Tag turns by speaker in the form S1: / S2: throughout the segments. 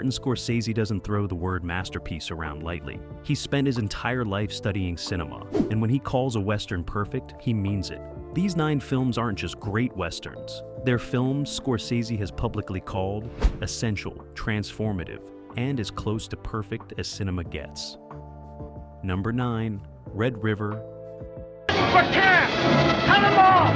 S1: Martin Scorsese doesn't throw the word masterpiece around lightly. He spent his entire life studying cinema, and when he calls a Western perfect, he means it. These 9 films aren't just great Westerns. They're films Scorsese has publicly called essential, transformative, and as close to perfect as cinema gets. Number 9, Red River.
S2: For camp! Cut them all!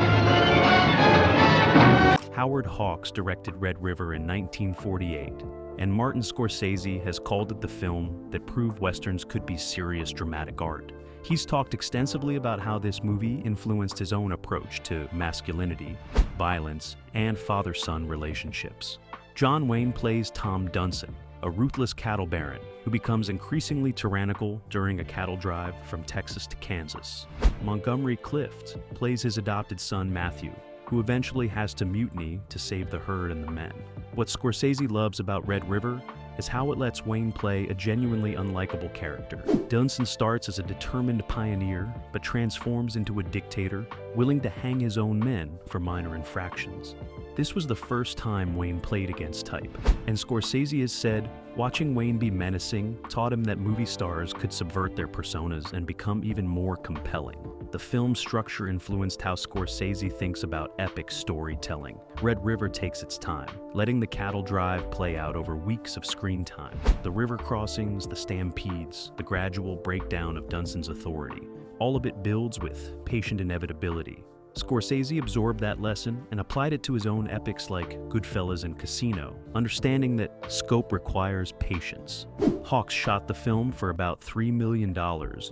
S1: Howard Hawks directed Red River in 1948, and Martin Scorsese has called it the film that proved Westerns could be serious dramatic art. He's talked extensively about how this movie influenced his own approach to masculinity, violence, and father-son relationships. John Wayne plays Tom Dunson, a ruthless cattle baron who becomes increasingly tyrannical during a cattle drive from Texas to Kansas. Montgomery Clift plays his adopted son Matthew, who eventually has to mutiny to save the herd and the men. What Scorsese loves about Red River is how it lets Wayne play a genuinely unlikable character. Dunson starts as a determined pioneer, but transforms into a dictator, willing to hang his own men for minor infractions. This was the first time Wayne played against type, and Scorsese has said, watching Wayne be menacing taught him that movie stars could subvert their personas and become even more compelling. The film's structure influenced how Scorsese thinks about epic storytelling. Red River takes its time, letting the cattle drive play out over weeks of screen time. The river crossings, the stampedes, the gradual breakdown of Dunson's authority, all of it builds with patient inevitability. Scorsese absorbed that lesson and applied it to his own epics like Goodfellas and Casino, understanding that scope requires patience. Hawks shot the film for about $3 million,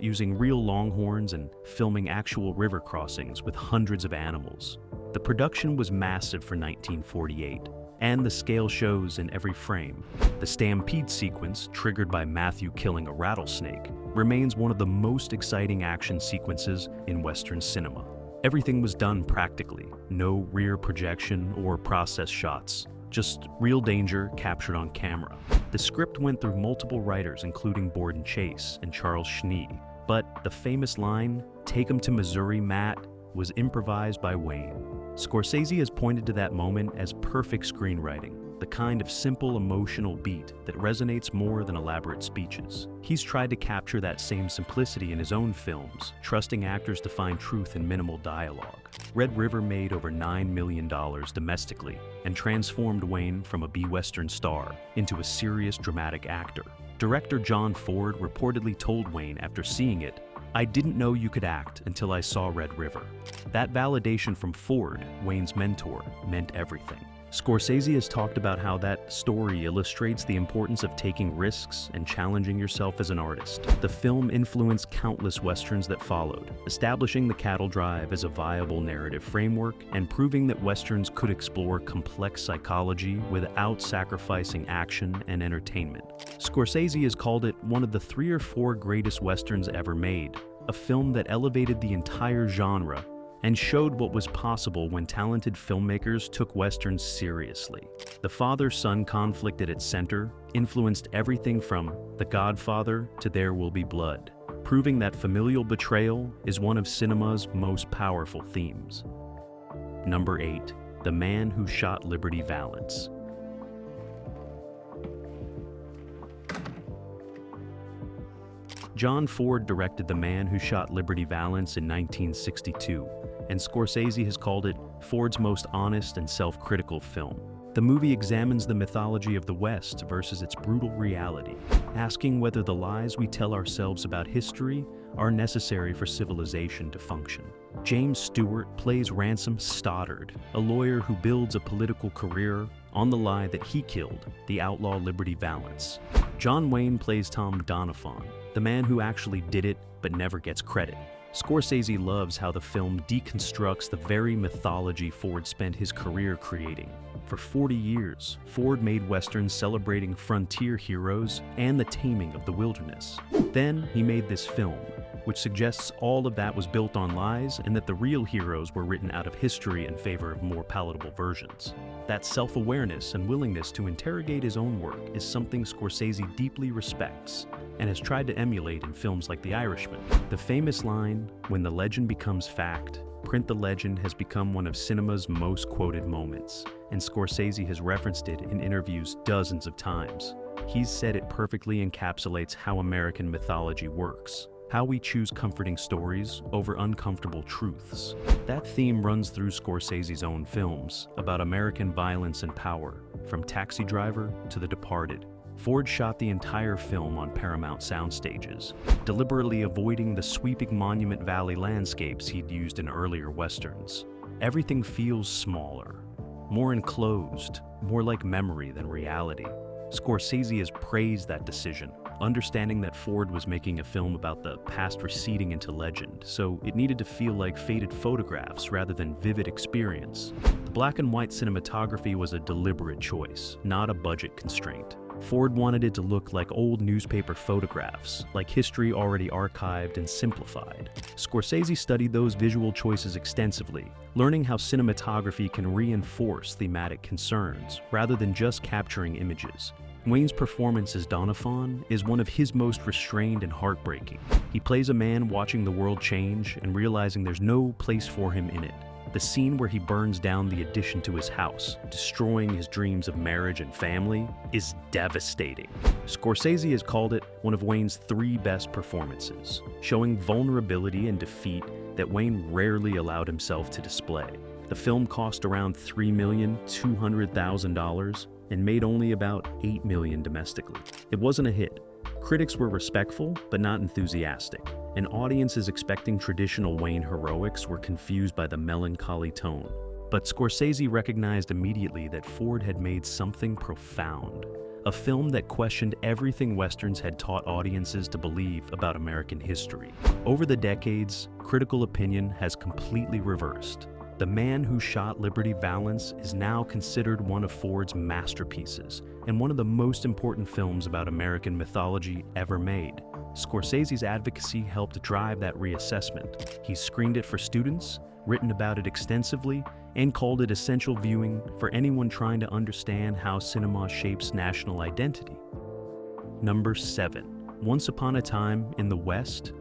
S1: using real longhorns and filming actual river crossings with hundreds of animals. The production was massive for 1948, and the scale shows in every frame. The stampede sequence, triggered by Matthew killing a rattlesnake, remains one of the most exciting action sequences in Western cinema. Everything was done practically, no rear projection or process shots, just real danger captured on camera. The script went through multiple writers including Borden Chase and Charles Schnee, but the famous line, "Take 'em to Missouri, Matt," was improvised by Wayne. Scorsese has pointed to that moment as perfect screenwriting, the kind of simple emotional beat that resonates more than elaborate speeches. He's tried to capture that same simplicity in his own films, trusting actors to find truth in minimal dialogue. Red River made over $9 million domestically and transformed Wayne from a B-Western star into a serious dramatic actor. Director John Ford reportedly told Wayne after seeing it, "I didn't know you could act until I saw Red River." That validation from Ford, Wayne's mentor, meant everything. Scorsese has talked about how that story illustrates the importance of taking risks and challenging yourself as an artist. The film influenced countless Westerns that followed, establishing the cattle drive as a viable narrative framework and proving that Westerns could explore complex psychology without sacrificing action and entertainment. Scorsese has called it one of the 3 or 4 greatest Westerns ever made, a film that elevated the entire genre and showed what was possible when talented filmmakers took Westerns seriously. The father-son conflict at its center influenced everything from The Godfather to There Will Be Blood, proving that familial betrayal is one of cinema's most powerful themes. Number 8, The Man Who Shot Liberty Valance. John Ford directed The Man Who Shot Liberty Valance in 1962, and Scorsese has called it Ford's most honest and self-critical film. The movie examines the mythology of the West versus its brutal reality, asking whether the lies we tell ourselves about history are necessary for civilization to function. James Stewart plays Ransom Stoddard, a lawyer who builds a political career on the lie that he killed the outlaw Liberty Valance. John Wayne plays Tom Doniphan, the man who actually did it but never gets credit. Scorsese loves how the film deconstructs the very mythology Ford spent his career creating. For 40 years, Ford made Westerns celebrating frontier heroes and the taming of the wilderness. Then he made this film, which suggests all of that was built on lies and that the real heroes were written out of history in favor of more palatable versions. That self-awareness and willingness to interrogate his own work is something Scorsese deeply respects and has tried to emulate in films like The Irishman. The famous line, "When the legend becomes fact, print the legend," has become one of cinema's most quoted moments, and Scorsese has referenced it in interviews dozens of times. He's said it perfectly encapsulates how American mythology works, how we choose comforting stories over uncomfortable truths. That theme runs through Scorsese's own films about American violence and power, from Taxi Driver to The Departed. Ford shot the entire film on Paramount sound stages, deliberately avoiding the sweeping Monument Valley landscapes he'd used in earlier westerns. Everything feels smaller, more enclosed, more like memory than reality. Scorsese has praised that decision, understanding that Ford was making a film about the past receding into legend, so it needed to feel like faded photographs rather than vivid experience. The black and white cinematography was a deliberate choice, not a budget constraint. Ford wanted it to look like old newspaper photographs, like history already archived and simplified. Scorsese studied those visual choices extensively, learning how cinematography can reinforce thematic concerns rather than just capturing images. Wayne's performance as Doniphan is one of his most restrained and heartbreaking. He plays a man watching the world change and realizing there's no place for him in it. The scene where he burns down the addition to his house, destroying his dreams of marriage and family, is devastating. Scorsese has called it one of Wayne's 3 best performances, showing vulnerability and defeat that Wayne rarely allowed himself to display. The film cost around $3,200,000 and made only about $8 million domestically. It wasn't a hit. Critics were respectful, but not enthusiastic, and audiences expecting traditional Wayne heroics were confused by the melancholy tone. But Scorsese recognized immediately that Ford had made something profound, a film that questioned everything Westerns had taught audiences to believe about American history. Over the decades, critical opinion has completely reversed. The Man Who Shot Liberty Valance is now considered one of Ford's masterpieces and one of the most important films about American mythology ever made. Scorsese's advocacy helped drive that reassessment. He screened it for students, written about it extensively, and called it essential viewing for anyone trying to understand how cinema shapes national identity. Number 7. Once Upon a Time in the West.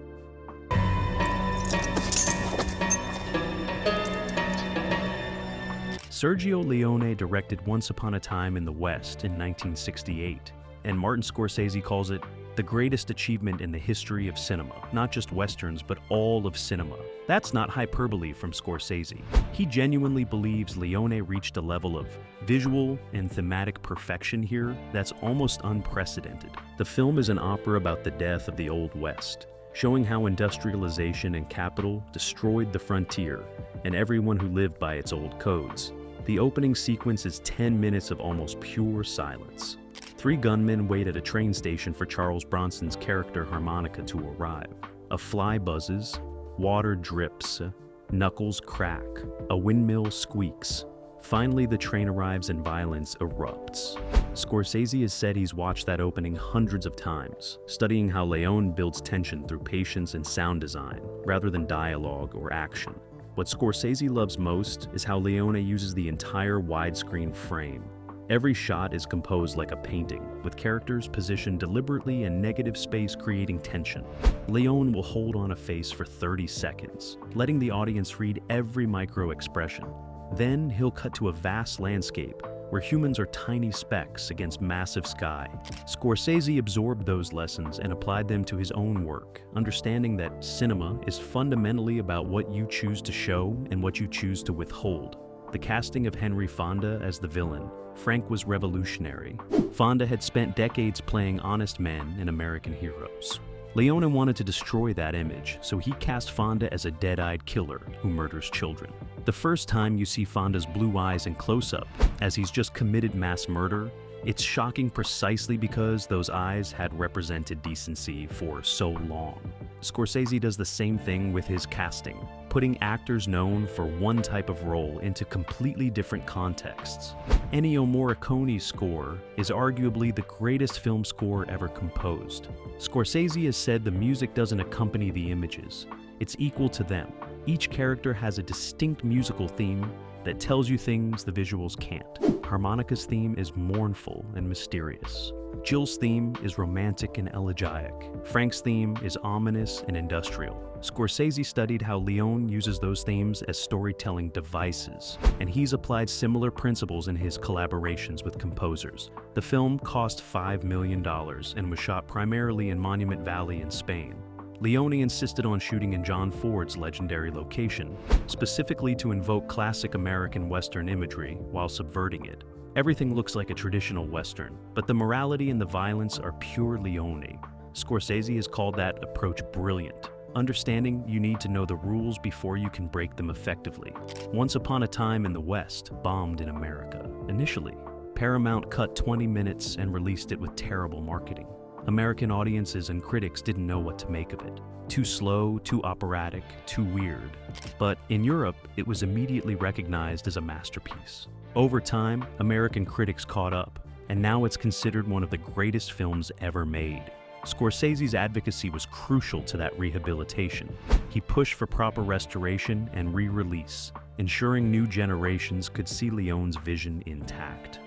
S1: Sergio Leone directed Once Upon a Time in the West in 1968, and Martin Scorsese calls it the greatest achievement in the history of cinema, not just Westerns, but all of cinema. That's not hyperbole from Scorsese. He genuinely believes Leone reached a level of visual and thematic perfection here that's almost unprecedented. The film is an opera about the death of the Old West, showing how industrialization and capital destroyed the frontier and everyone who lived by its old codes. The opening sequence is 10 minutes of almost pure silence. 3 gunmen wait at a train station for Charles Bronson's character Harmonica to arrive. A fly buzzes, water drips, knuckles crack, a windmill squeaks. Finally, the train arrives and violence erupts. Scorsese has said he's watched that opening hundreds of times, studying how Leone builds tension through patience and sound design, rather than dialogue or action. What Scorsese loves most is how Leone uses the entire widescreen frame. Every shot is composed like a painting, with characters positioned deliberately in negative space creating tension. Leone will hold on a face for 30 seconds, letting the audience read every micro-expression. Then he'll cut to a vast landscape where humans are tiny specks against massive sky. Scorsese absorbed those lessons and applied them to his own work, understanding that cinema is fundamentally about what you choose to show and what you choose to withhold. The casting of Henry Fonda as the villain, Frank, was revolutionary. Fonda had spent decades playing honest men and American heroes. Leone wanted to destroy that image, so he cast Fonda as a dead-eyed killer who murders children. The first time you see Fonda's blue eyes in close-up, as he's just committed mass murder, it's shocking precisely because those eyes had represented decency for so long. Scorsese does the same thing with his casting, putting actors known for one type of role into completely different contexts. Ennio Morricone's score is arguably the greatest film score ever composed. Scorsese has said the music doesn't accompany the images, it's equal to them. Each character has a distinct musical theme that tells you things the visuals can't. Harmonica's theme is mournful and mysterious. Jill's theme is romantic and elegiac. Frank's theme is ominous and industrial. Scorsese studied how Leone uses those themes as storytelling devices, and he's applied similar principles in his collaborations with composers. The film cost $5 million and was shot primarily in Monument Valley in Spain. Leone insisted on shooting in John Ford's legendary location, specifically to invoke classic American Western imagery while subverting it. Everything looks like a traditional Western, but the morality and the violence are pure Leone. Scorsese has called that approach brilliant, understanding you need to know the rules before you can break them effectively. Once Upon a Time in the West bombed in America. Initially, Paramount cut 20 minutes and released it with terrible marketing. American audiences and critics didn't know what to make of it. Too slow, too operatic, too weird. But in Europe, it was immediately recognized as a masterpiece. Over time, American critics caught up, and now it's considered one of the greatest films ever made. Scorsese's advocacy was crucial to that rehabilitation. He pushed for proper restoration and re-release, ensuring new generations could see Leone's vision intact.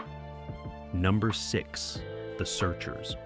S1: Number 6. The Searchers.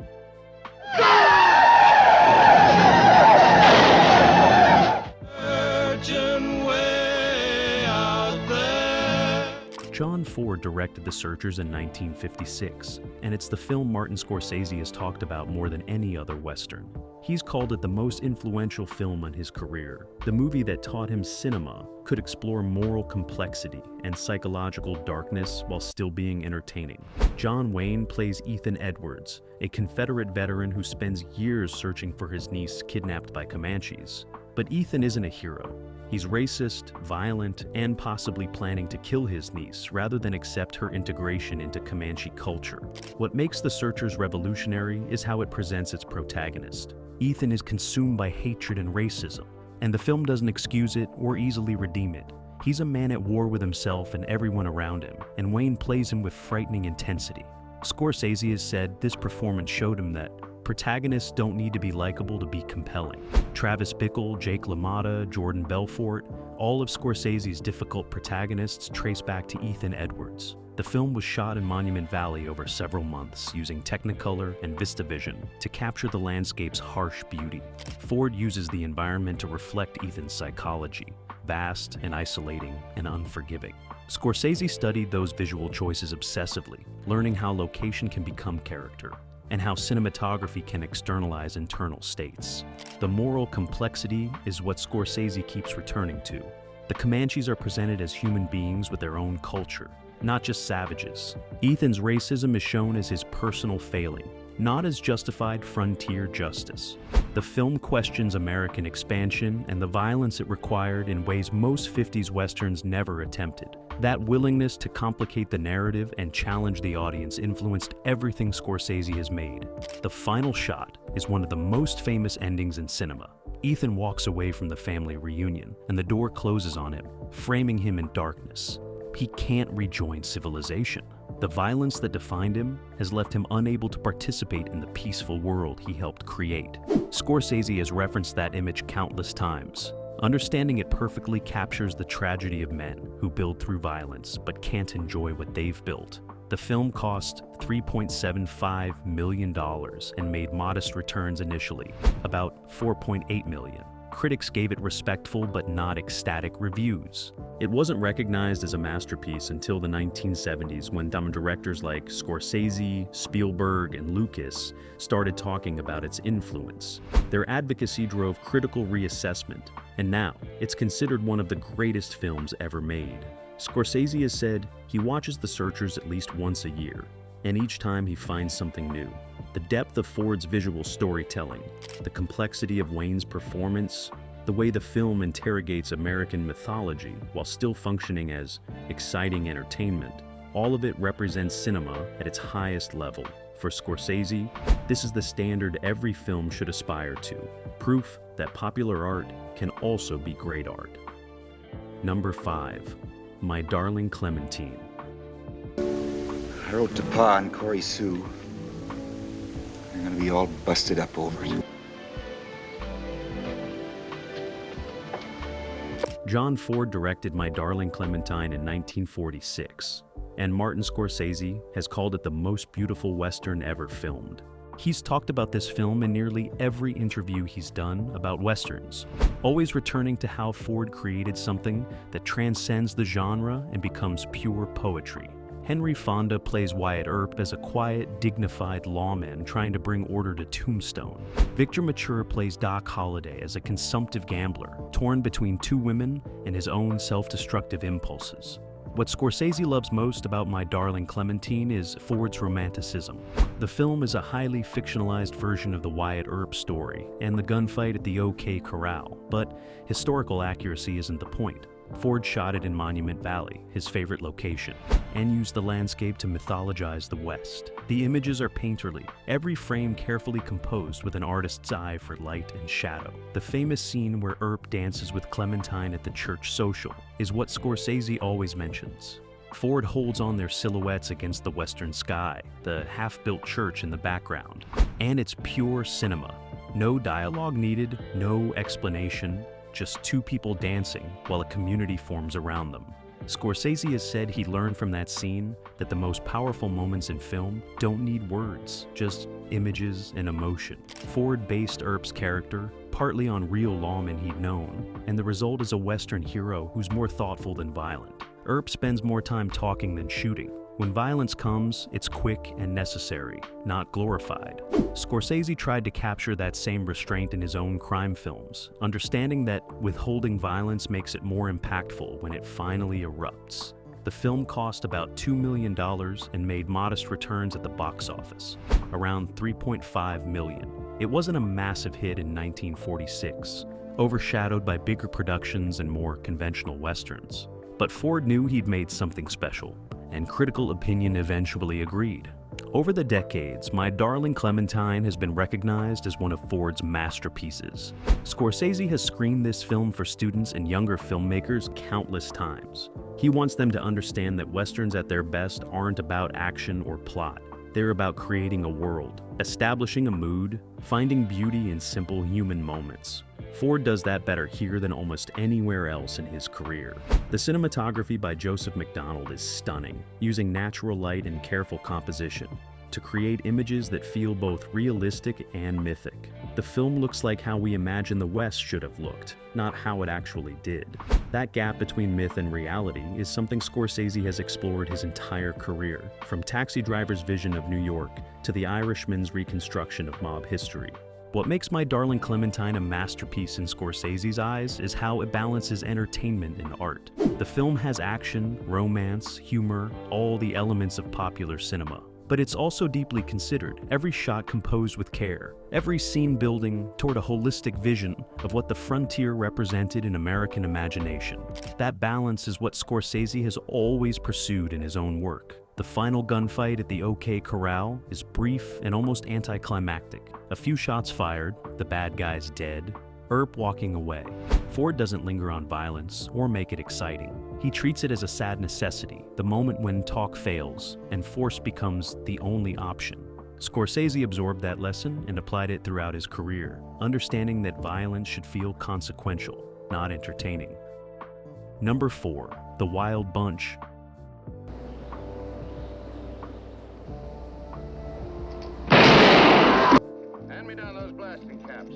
S1: John Ford directed The Searchers in 1956, and it's the film Martin Scorsese has talked about more than any other Western. He's called it the most influential film in his career. The movie that taught him cinema could explore moral complexity and psychological darkness while still being entertaining. John Wayne plays Ethan Edwards, a Confederate veteran who spends years searching for his niece kidnapped by Comanches. But Ethan isn't a hero. He's racist, violent, and possibly planning to kill his niece rather than accept her integration into Comanche culture. What makes The Searchers revolutionary is how it presents its protagonist. Ethan is consumed by hatred and racism, and the film doesn't excuse it or easily redeem it. He's a man at war with himself and everyone around him, and Wayne plays him with frightening intensity. Scorsese has said this performance showed him that protagonists don't need to be likable to be compelling. Travis Bickle, Jake LaMotta, Jordan Belfort, all of Scorsese's difficult protagonists trace back to Ethan Edwards. The film was shot in Monument Valley over several months using Technicolor and VistaVision to capture the landscape's harsh beauty. Ford uses the environment to reflect Ethan's psychology, vast and isolating and unforgiving. Scorsese studied those visual choices obsessively, learning how location can become character, and how cinematography can externalize internal states. The moral complexity is what Scorsese keeps returning to. The Comanches are presented as human beings with their own culture, not just savages. Ethan's racism is shown as his personal failing, not as justified frontier justice. The film questions American expansion and the violence it required in ways most 50s Westerns never attempted. That willingness to complicate the narrative and challenge the audience influenced everything Scorsese has made. The final shot is one of the most famous endings in cinema. Ethan walks away from the family reunion, and the door closes on him, framing him in darkness. He can't rejoin civilization. The violence that defined him has left him unable to participate in the peaceful world he helped create. Scorsese has referenced that image countless times. Understanding it perfectly captures the tragedy of men who build through violence but can't enjoy what they've built. The film cost $3.75 million and made modest returns initially, about $4.8 million. Critics gave it respectful but not ecstatic reviews. It wasn't recognized as a masterpiece until the 1970s when directors like Scorsese, Spielberg, and Lucas started talking about its influence. Their advocacy drove critical reassessment, and now it's considered one of the greatest films ever made. Scorsese has said he watches The Searchers at least once a year, and each time he finds something new. The depth of Ford's visual storytelling, the complexity of Wayne's performance, the way the film interrogates American mythology while still functioning as exciting entertainment, all of it represents cinema at its highest level. For Scorsese, this is the standard every film should aspire to, proof that popular art can also be great art. Number 5. My Darling Clementine.
S3: I wrote to Pa and Corey Sue. They're gonna be all busted up over it.
S1: John Ford directed My Darling Clementine in 1946. and Martin Scorsese has called it the most beautiful Western ever filmed. He's talked about this film in nearly every interview he's done about Westerns, always returning to how Ford created something that transcends the genre and becomes pure poetry. Henry Fonda plays Wyatt Earp as a quiet, dignified lawman trying to bring order to Tombstone. Victor Mature plays Doc Holliday as a consumptive gambler, torn between two women and his own self-destructive impulses. What Scorsese loves most about My Darling Clementine is Ford's romanticism. The film is a highly fictionalized version of the Wyatt Earp story and the gunfight at the OK Corral, but historical accuracy isn't the point. Ford shot it in Monument Valley, his favorite location, and used the landscape to mythologize the West. The images are painterly, every frame carefully composed with an artist's eye for light and shadow. The famous scene where Earp dances with Clementine at the church social is what Scorsese always mentions. Ford holds on their silhouettes against the western sky, the half-built church in the background, and it's pure cinema. No dialogue needed, no explanation, just two people dancing while a community forms around them. Scorsese has said he learned from that scene that the most powerful moments in film don't need words, just images and emotion. Ford based Earp's character partly on real lawmen he'd known, and the result is a Western hero who's more thoughtful than violent. Earp spends more time talking than shooting. When violence comes, it's quick and necessary, not glorified. Scorsese tried to capture that same restraint in his own crime films, understanding that withholding violence makes it more impactful when it finally erupts. The film cost about $2 million and made modest returns at the box office, around $3.5 million. It wasn't a massive hit in 1946, overshadowed by bigger productions and more conventional westerns. But Ford knew he'd made something special, and critical opinion eventually agreed. Over the decades, My Darling Clementine has been recognized as one of Ford's masterpieces. Scorsese has screened this film for students and younger filmmakers countless times. He wants them to understand that Westerns at their best aren't about action or plot. They're about creating a world, establishing a mood, finding beauty in simple human moments. Ford does that better here than almost anywhere else in his career. The cinematography by Joseph McDonald is stunning, using natural light and careful composition to create images that feel both realistic and mythic. The film looks like how we imagine the West should have looked, not how it actually did. That gap between myth and reality is something Scorsese has explored his entire career, from Taxi Driver's vision of New York to The Irishman's reconstruction of mob history. What makes My Darling Clementine a masterpiece in Scorsese's eyes is how it balances entertainment and art. The film has action, romance, humor, all the elements of popular cinema. But it's also deeply considered, every shot composed with care, every scene building toward a holistic vision of what the frontier represented in American imagination. That balance is what Scorsese has always pursued in his own work. The final gunfight at the OK Corral is brief and almost anticlimactic. A few shots fired, the bad guy's dead, Earp walking away. Ford doesn't linger on violence or make it exciting. He treats it as a sad necessity, the moment when talk fails and force becomes the only option. Scorsese absorbed that lesson and applied it throughout his career, understanding that violence should feel consequential, not entertaining. Number 4, The Wild Bunch.
S2: Hand me down those blasting caps.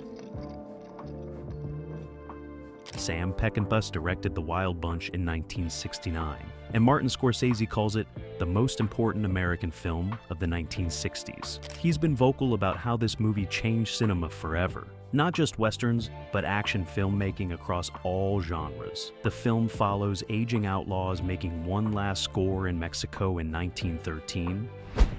S1: Sam Peckinpah directed The Wild Bunch in 1969, and Martin Scorsese calls it the most important American film of the 1960s. He's been vocal about how this movie changed cinema forever. Not just westerns, but action filmmaking across all genres. The film follows aging outlaws making one last score in Mexico in 1913,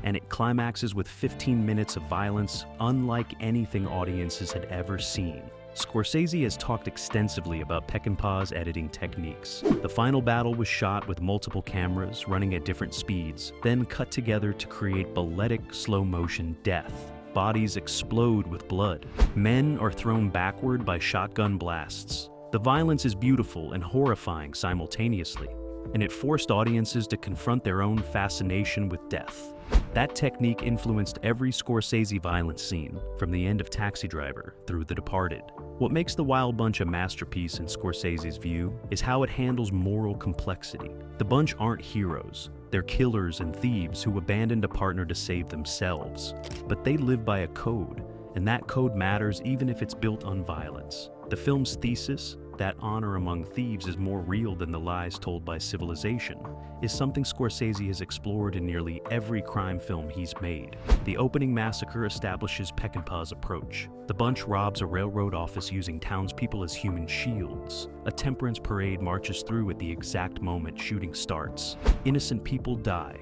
S1: and it climaxes with 15 minutes of violence unlike anything audiences had ever seen. Scorsese has talked extensively about Peckinpah's editing techniques. The final battle was shot with multiple cameras running at different speeds, then cut together to create balletic slow-motion death. Bodies explode with blood. Men are thrown backward by shotgun blasts. The violence is beautiful and horrifying simultaneously, and it forced audiences to confront their own fascination with death. That technique influenced every Scorsese violence scene, from the end of Taxi Driver through The Departed. What makes The Wild Bunch a masterpiece in Scorsese's view is how it handles moral complexity. The bunch aren't heroes. They're killers and thieves who abandoned a partner to save themselves. But they live by a code, and that code matters even if it's built on violence. The film's thesis, that honor among thieves is more real than the lies told by civilization, is something Scorsese has explored in nearly every crime film he's made. The opening massacre establishes Peckinpah's approach. The bunch robs a railroad office using townspeople as human shields. A temperance parade marches through at the exact moment shooting starts. Innocent people die.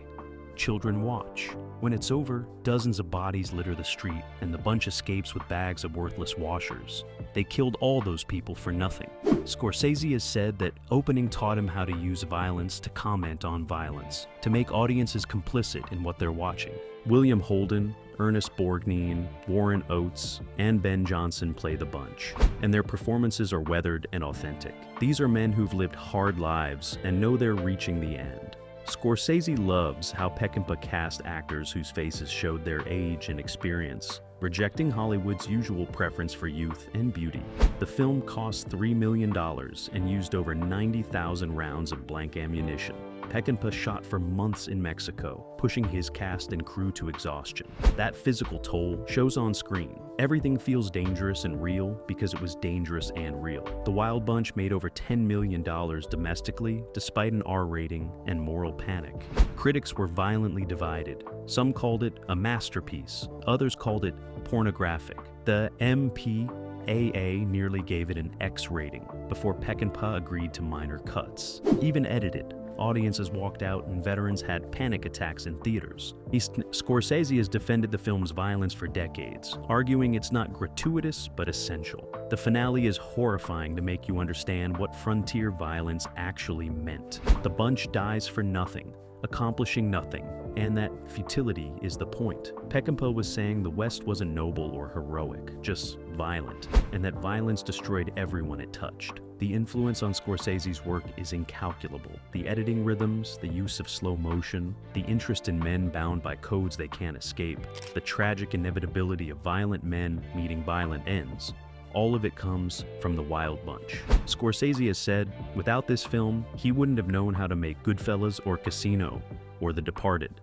S1: Children watch. When it's over, dozens of bodies litter the street, and the bunch escapes with bags of worthless washers. They killed all those people for nothing. Scorsese has said that opening taught him how to use violence to comment on violence, to make audiences complicit in what they're watching. William Holden, Ernest Borgnine, Warren Oates, and Ben Johnson play the bunch, and their performances are weathered and authentic. These are men who've lived hard lives and know they're reaching the end. Scorsese loves how Peckinpah cast actors whose faces showed their age and experience, rejecting Hollywood's usual preference for youth and beauty. The film cost $3 million and used over 90,000 rounds of blank ammunition. Peckinpah shot for months in Mexico, pushing his cast and crew to exhaustion. That physical toll shows on screen. Everything feels dangerous and real because it was dangerous and real. The Wild Bunch made over $10 million domestically, despite an R rating and moral panic. Critics were violently divided. Some called it a masterpiece, others called it pornographic. The MPAA nearly gave it an X rating before Peckinpah agreed to minor cuts. Even edited, audiences walked out and veterans had panic attacks in theaters. Scorsese has defended the film's violence for decades, arguing it's not gratuitous but essential. The finale is horrifying to make you understand what frontier violence actually meant. The bunch dies for nothing, accomplishing nothing, and that futility is the point. Peckinpah was saying the West wasn't noble or heroic, just violent, and that violence destroyed everyone it touched. The influence on Scorsese's work is incalculable. The editing rhythms, the use of slow motion, the interest in men bound by codes they can't escape, the tragic inevitability of violent men meeting violent ends, all of it comes from The Wild Bunch. Scorsese has said, without this film, he wouldn't have known how to make Goodfellas or Casino or The Departed.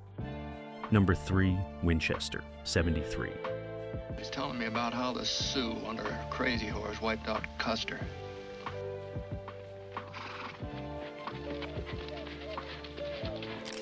S1: Number 3, Winchester, 73.
S4: He's telling me about how the Sioux under Crazy Horse wiped out Custer.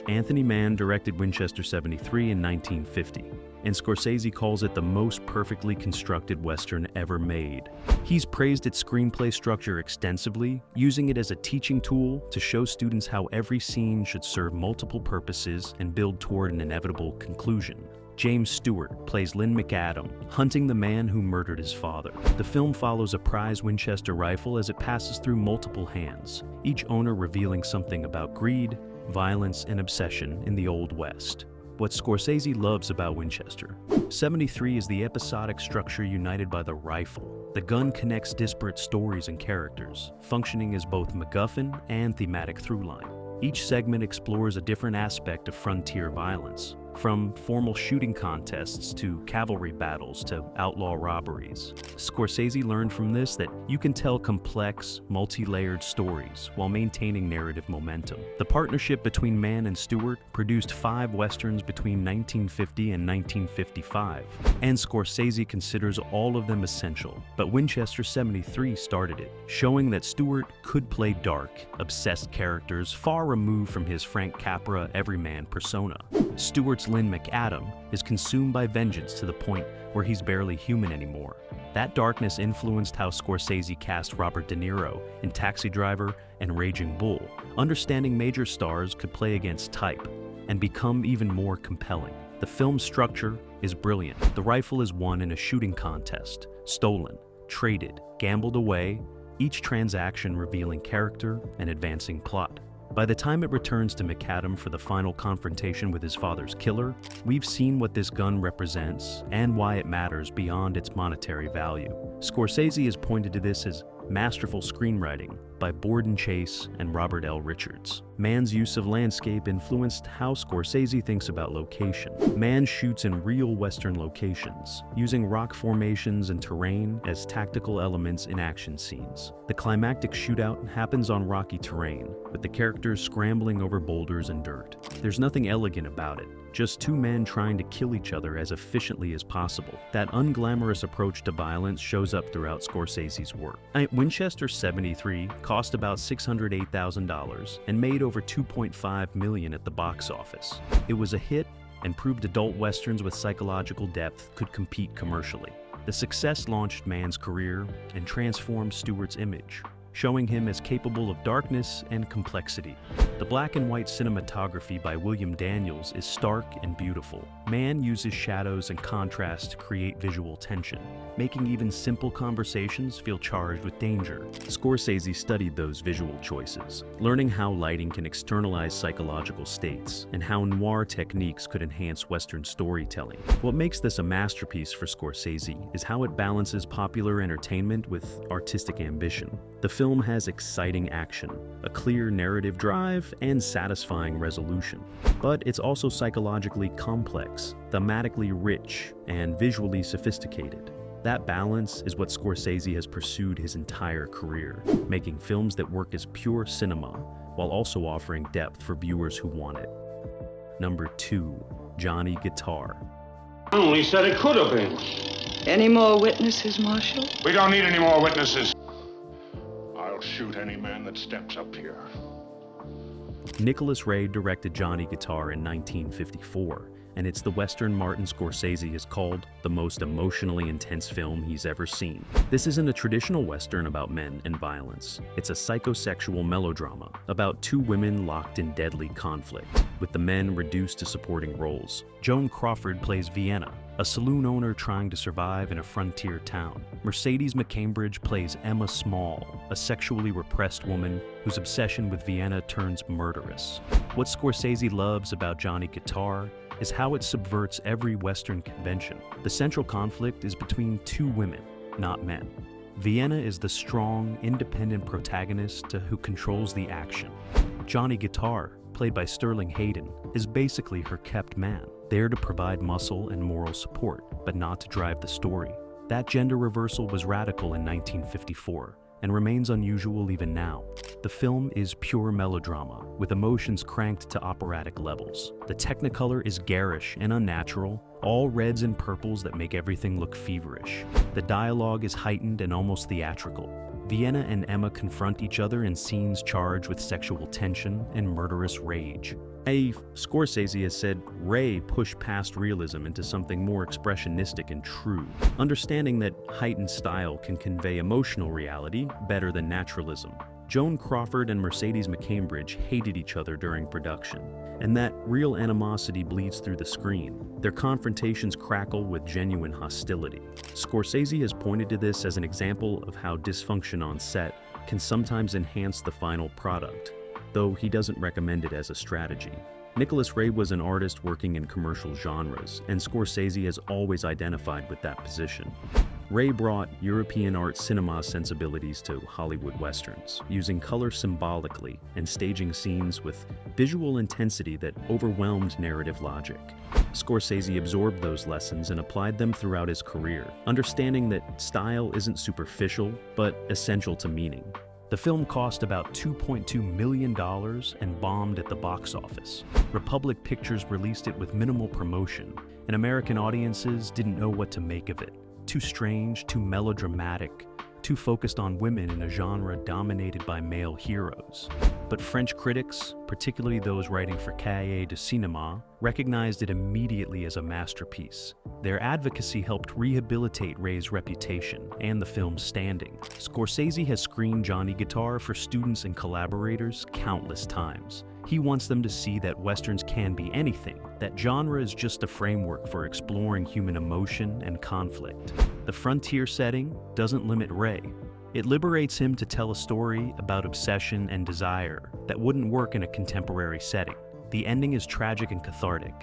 S1: Anthony Mann directed Winchester 73 in 1950, and Scorsese calls it the most perfectly constructed Western ever made. He's praised its screenplay structure extensively, using it as a teaching tool to show students how every scene should serve multiple purposes and build toward an inevitable conclusion. James Stewart plays Lynn McAdam, hunting the man who murdered his father. The film follows a prize Winchester rifle as it passes through multiple hands, each owner revealing something about greed, violence, and obsession in the Old West. What Scorsese loves about Winchester. 73 is the episodic structure united by the rifle. The gun connects disparate stories and characters, functioning as both MacGuffin and thematic throughline. Each segment explores a different aspect of frontier violence, from formal shooting contests to cavalry battles to outlaw robberies. Scorsese learned from this that you can tell complex, multi-layered stories while maintaining narrative momentum. The partnership between Mann and Stewart produced 5 westerns between 1950 and 1955, and Scorsese considers all of them essential. But Winchester 73 started it, showing that Stewart could play dark, obsessed characters far removed from his Frank Capra everyman persona. Stewart's Lynn McAdam is consumed by vengeance to the point where he's barely human anymore. That darkness influenced how Scorsese cast Robert De Niro in Taxi Driver and Raging Bull. Understanding major stars could play against type and become even more compelling. The film's structure is brilliant. The rifle is won in a shooting contest, stolen, traded, gambled away, each transaction revealing character and advancing plot. By the time it returns to McAdam for the final confrontation with his father's killer, we've seen what this gun represents and why it matters beyond its monetary value. Scorsese has pointed to this as masterful screenwriting, by Borden Chase and Robert L. Richards. Mann's use of landscape influenced how Scorsese thinks about location. Mann shoots in real Western locations, using rock formations and terrain as tactical elements in action scenes. The climactic shootout happens on rocky terrain, with the characters scrambling over boulders and dirt. There's nothing elegant about it, just two men trying to kill each other as efficiently as possible. That unglamorous approach to violence shows up throughout Scorsese's work. Winchester 73 cost about $608,000 and made over $2.5 million at the box office. It was a hit and proved adult westerns with psychological depth could compete commercially. The success launched Mann's career and transformed Stewart's image, showing him as capable of darkness and complexity. The black and white cinematography by William Daniels is stark and beautiful. Mann uses shadows and contrast to create visual tension, making even simple conversations feel charged with danger. Scorsese studied those visual choices, learning how lighting can externalize psychological states and how noir techniques could enhance Western storytelling. What makes this a masterpiece for Scorsese is how it balances popular entertainment with artistic ambition. The film has exciting action, a clear narrative drive, and satisfying resolution. But it's also psychologically complex, thematically rich, and visually sophisticated. That balance is what Scorsese has pursued his entire career, making films that work as pure cinema, while also offering depth for viewers who want it. Number 2, Johnny Guitar.
S2: I only said it could have been.
S5: Any more witnesses, Marshal?
S2: We don't need any more witnesses. I'll shoot any man that steps up here.
S1: Nicholas Ray directed Johnny Guitar in 1954, and it's the Western Martin Scorsese has called the most emotionally intense film he's ever seen. This isn't a traditional Western about men and violence. It's a psychosexual melodrama about two women locked in deadly conflict, with the men reduced to supporting roles. Joan Crawford plays Vienna, a saloon owner trying to survive in a frontier town. Mercedes McCambridge plays Emma Small, a sexually repressed woman whose obsession with Vienna turns murderous. What Scorsese loves about Johnny Guitar is how it subverts every Western convention. The central conflict is between two women, not men. Vienna is the strong, independent protagonist who controls the action. Johnny Guitar, played by Sterling Hayden, is basically her kept man, there to provide muscle and moral support, but not to drive the story. That gender reversal was radical in 1954 and remains unusual even now. The film is pure melodrama, with emotions cranked to operatic levels. The Technicolor is garish and unnatural, all reds and purples that make everything look feverish. The dialogue is heightened and almost theatrical. Vienna and Emma confront each other in scenes charged with sexual tension and murderous rage. Scorsese has said Ray pushed past realism into something more expressionistic and true, understanding that heightened style can convey emotional reality better than naturalism. Joan Crawford and Mercedes McCambridge hated each other during production, and that real animosity bleeds through the screen. Their confrontations crackle with genuine hostility. Scorsese has pointed to this as an example of how dysfunction on set can sometimes enhance the final product, though he doesn't recommend it as a strategy. Nicholas Ray was an artist working in commercial genres, and Scorsese has always identified with that position. Ray brought European art cinema sensibilities to Hollywood westerns, using color symbolically and staging scenes with visual intensity that overwhelmed narrative logic. Scorsese absorbed those lessons and applied them throughout his career, understanding that style isn't superficial, but essential to meaning. The film cost about $2.2 million and bombed at the box office. Republic Pictures released it with minimal promotion, and American audiences didn't know what to make of it. Too strange, too melodramatic, too focused on women in a genre dominated by male heroes. But French critics, particularly those writing for Cahiers du Cinéma, recognized it immediately as a masterpiece. Their advocacy helped rehabilitate Ray's reputation and the film's standing. Scorsese has screened Johnny Guitar for students and collaborators countless times. He wants them to see that Westerns can be anything, that genre is just a framework for exploring human emotion and conflict. The frontier setting doesn't limit Ray. It liberates him to tell a story about obsession and desire that wouldn't work in a contemporary setting. The ending is tragic and cathartic.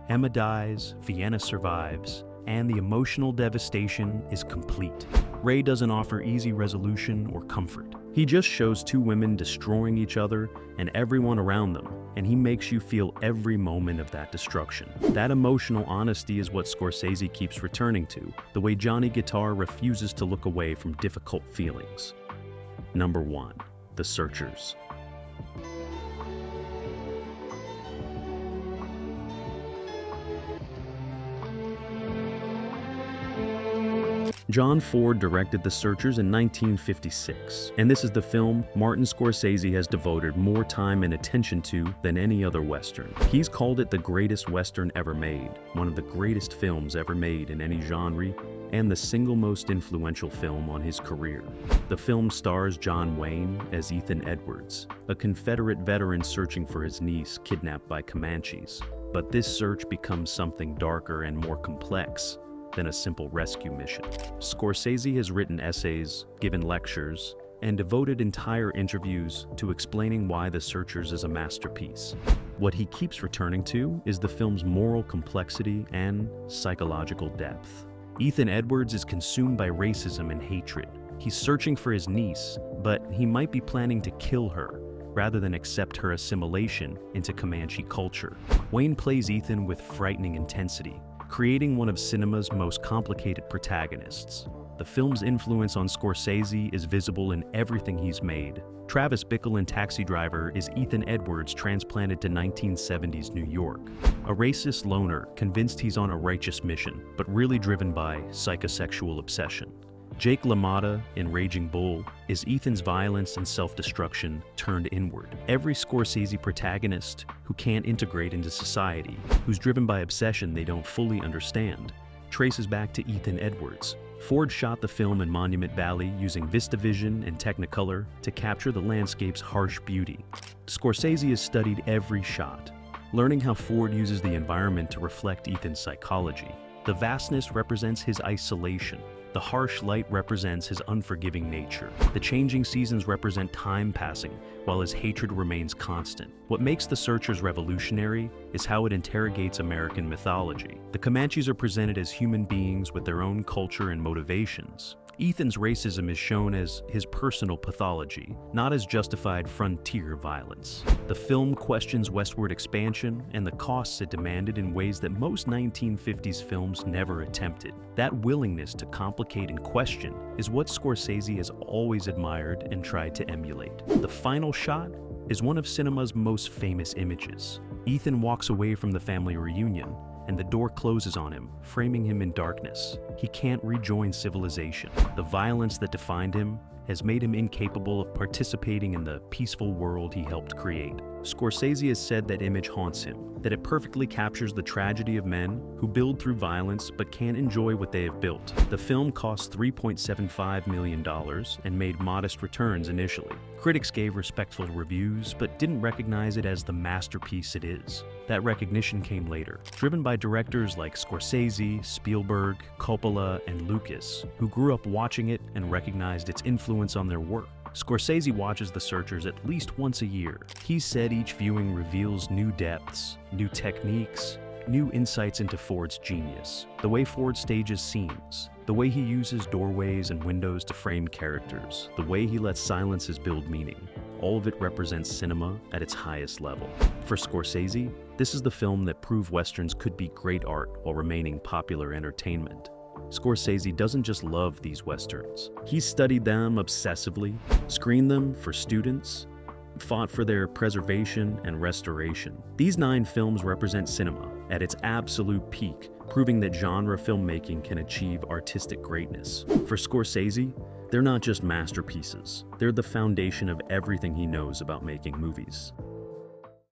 S1: Emma dies, Vienna survives, and the emotional devastation is complete. Ray doesn't offer easy resolution or comfort. He just shows two women destroying each other and everyone around them, and he makes you feel every moment of that destruction. That emotional honesty is what Scorsese keeps returning to, the way Johnny Guitar refuses to look away from difficult feelings. Number 1. The Searchers. John Ford directed The Searchers in 1956, and this is the film Martin Scorsese has devoted more time and attention to than any other Western. He's called it the greatest Western ever made, one of the greatest films ever made in any genre, and the single most influential film on his career. The film stars John Wayne as Ethan Edwards, a Confederate veteran searching for his niece kidnapped by Comanches. But this search becomes something darker and more complex than a simple rescue mission. Scorsese has written essays, given lectures, and devoted entire interviews to explaining why The Searchers is a masterpiece. What he keeps returning to is the film's moral complexity and psychological depth. Ethan Edwards is consumed by racism and hatred. He's searching for his niece, but he might be planning to kill her rather than accept her assimilation into Comanche culture. Wayne plays Ethan with frightening intensity, creating one of cinema's most complicated protagonists. The film's influence on Scorsese is visible in everything he's made. Travis Bickle in Taxi Driver is Ethan Edwards transplanted to 1970s New York, a racist loner convinced he's on a righteous mission, but really driven by psychosexual obsession. Jake LaMotta in Raging Bull is Ethan's violence and self-destruction turned inward. Every Scorsese protagonist who can't integrate into society, who's driven by obsession they don't fully understand, traces back to Ethan Edwards. Ford shot the film in Monument Valley using VistaVision and Technicolor to capture the landscape's harsh beauty. Scorsese has studied every shot, learning how Ford uses the environment to reflect Ethan's psychology. The vastness represents his isolation. The harsh light represents his unforgiving nature. The changing seasons represent time passing, while his hatred remains constant. What makes The Searchers revolutionary is how it interrogates American mythology. The Comanches are presented as human beings with their own culture and motivations. Ethan's racism is shown as his personal pathology, not as justified frontier violence. The film questions westward expansion and the costs it demanded in ways that most 1950s films never attempted. That willingness to complicate and question is what Scorsese has always admired and tried to emulate. The final shot is one of cinema's most famous images. Ethan walks away from the family reunion, and the door closes on him, framing him in darkness. He can't rejoin civilization. The violence that defined him has made him incapable of participating in the peaceful world he helped create. Scorsese has said that image haunts him, that it perfectly captures the tragedy of men who build through violence but can't enjoy what they have built. The film cost $3.75 million and made modest returns initially. Critics gave respectful reviews but didn't recognize it as the masterpiece it is. That recognition came later, driven by directors like Scorsese, Spielberg, Coppola, and Lucas, who grew up watching it and recognized its influence on their work. Scorsese watches The Searchers at least once a year. He said each viewing reveals new depths, new techniques, new insights into Ford's genius. The way Ford stages scenes, the way he uses doorways and windows to frame characters, the way he lets silences build meaning. All of it represents cinema at its highest level. For Scorsese, this is the film that proved Westerns could be great art while remaining popular entertainment. Scorsese doesn't just love these Westerns. He studied them obsessively, screened them for students, fought for their preservation and restoration. These 9 films represent cinema at its absolute peak, proving that genre filmmaking can achieve artistic greatness. For Scorsese, they're not just masterpieces. They're the foundation of everything he knows about making movies.